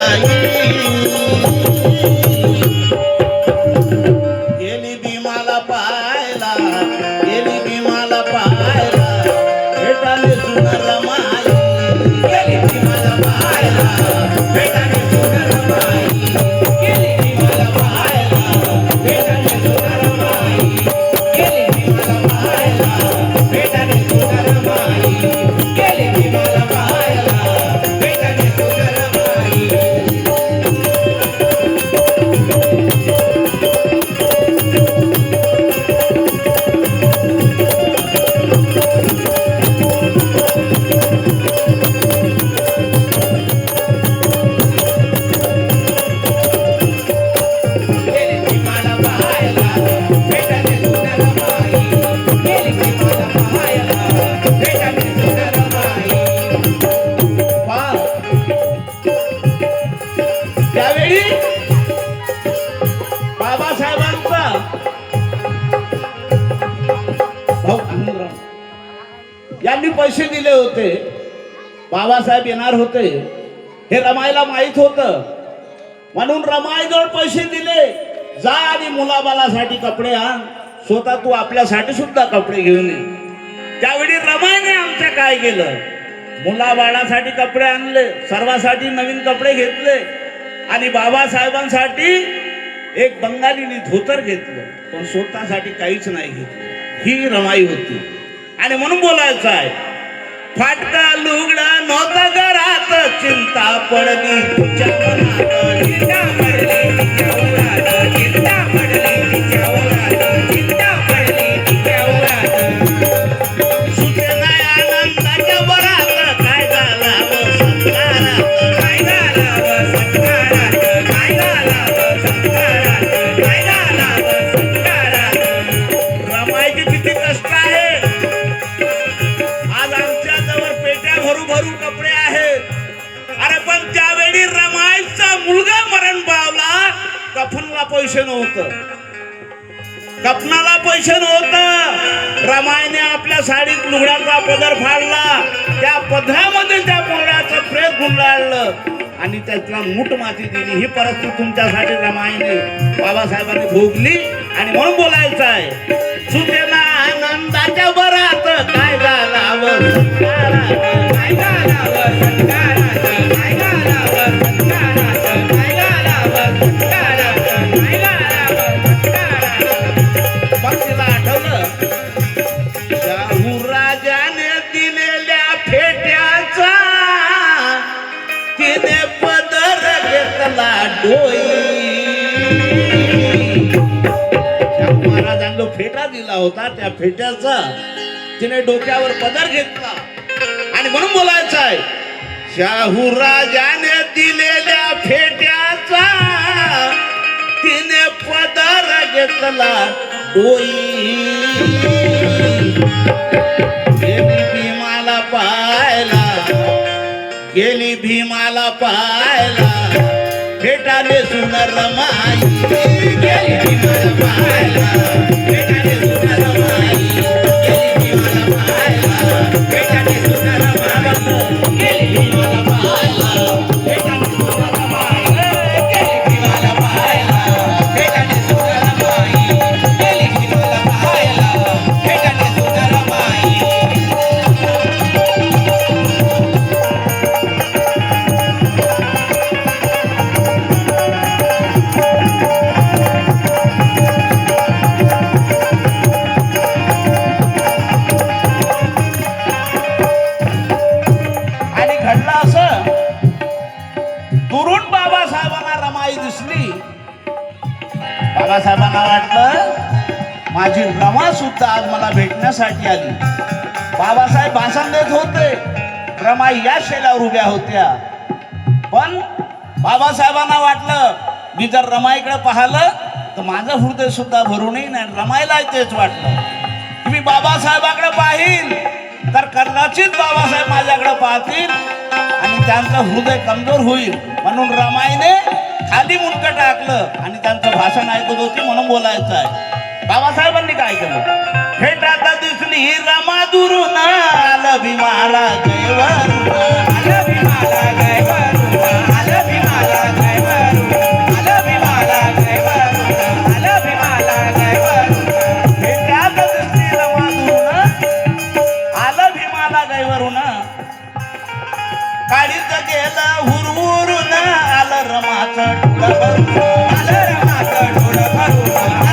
रमाई गेली भीमाला पाहायला गेली भीमाला पाहायला भेटाले सुंदर रमाई गेली भीमाला पाहायला भेटाले सुंदर रमाई गेली भीमाला पाहायला भेटाले सुंदर रमाई गेली भीमाला पाहायला भेटाले सुंदर रमाई गेली भीमाला पाहायला भेटाले सुंदर रमाई त्यावेळी बाबासाहेबांचा भाऊ आनंदराव यांनी पैसे दिले होते. बाबासाहेब येणार होते हे रमाईला माहित होतं, म्हणून रमाईजवळ पैसे दिले. जा आणि मुलाबालासाठी कपडे आण, स्वतः तू आपल्यासाठी सुद्धा कपडे घेऊन ये. त्यावेळी रमाईने आमच्या काय केलं, मुलाबाळासाठी कपडे आणले, सर्वांसाठी नवीन कपडे घेतले आणि बाबासाहेबांसाठी एक बंगालीने धोतर घेतलं, पण स्वतःसाठी काहीच नाही घेतलं. ही रमाई होती. आणि म्हणून बोलायचं आहे, फाटका लुगडा नव्हता घरात, चिंता पडली तुझ्या मनात, चिंता पडली तुझ्या उरात, चिंता पडली तुझ्या उरात, चिंता पडली तुझ्या उरात. सुखे नाही आनंदाच्या वरात, काय झाला व सत्कारात, काय झाला व सत्कारात, काय झाला व सत्कारात, काय झाला व सत्कारात. रमाईचे किती कष्ट आहे. आज आमच्या जवळ पेट्या भरू भरू कपडे आहेत. अरे पण त्यावेळी रमाईचा मुलगा मरण पावला, कफनला पैसे नव्हतं, कफनाला पैसे नव्हतं. रमाईने आपल्या साडीत लुगड्याचा पदर फाडला, त्या पदरामध्ये त्या पोराचं प्रेत गुंडाळलं आणि त्याला मूठ माती दिली. ही परिस्थिती तुमच्यासाठी रमाईने बाबासाहेबांनी भोगली. आणि म्हणून बोलायचं आहे, सुतेना आनंदाच्या वरात, काय झाला व सत्कारात, काय झाला व सत्कारात, काय झाला व सत्कारात, काय झाला व सत्कारात, काय झाला व सत्कारात. मग तिला आठवलं, शाहू राजाने दिलेल्या फेट्याचा तिने पदर घेतला डोई. शाहू महाराजांना फेटा दिला होता, त्या फेट्याचा तिने डोक्यावर पदर घेतला. आणि म्हणून बोलायचं आहे, शाहू राजाने दिलेल्या फेट्याचा तिने पदर घेतला डोई. गेली भीमाला पाहायला गेली भीमाला पाहायला भेटाले सुंदर रमाई गेली भीमाला पाहायला भेटाले सुंदर रमाई गेली भीमाला पाहायला भेटाले सुंदर रमाई गेली भीमाला पाहायला भेटाले सुंदर रमाई गेली भीमाला पाहायला भेटाले सुंदर रमाई गेली भीमाला पाहायला भेटाले सुंदर रमाई. बाबासाहेबांना वाटलं माझी रमा सुद्धा आज मला भेटण्यासाठी आली. बाबासाहेब भाषण देत होते, रमा या शेल्यावर उभ्या होत्या. पण बाबासाहेबांना वाटलं मी जर रमाईकडे पाहिलं तर माझं हृदय सुद्धा भरून येईल. रमाईला तेच वाटलं की मी बाबासाहेबाकडे पाहील तर कदाचित बाबासाहेब माझ्याकडे पाहतील आणि त्यांचं हृदय कमजोर होईल. म्हणून रमाईने खाली मुंडकं टाकलं आणि त्यांचं भाषण ऐकत होती. म्हणून बोलायचं आहे, बाबासाहेबांनी काय केलं, फेटात दिसली रमा दुरून आलं भीमाला जय वरुण, आलं भीमाला जय वरुण, आलं भीमाला रमाचं डोळं भरून आलं रमाचं डोळं भरून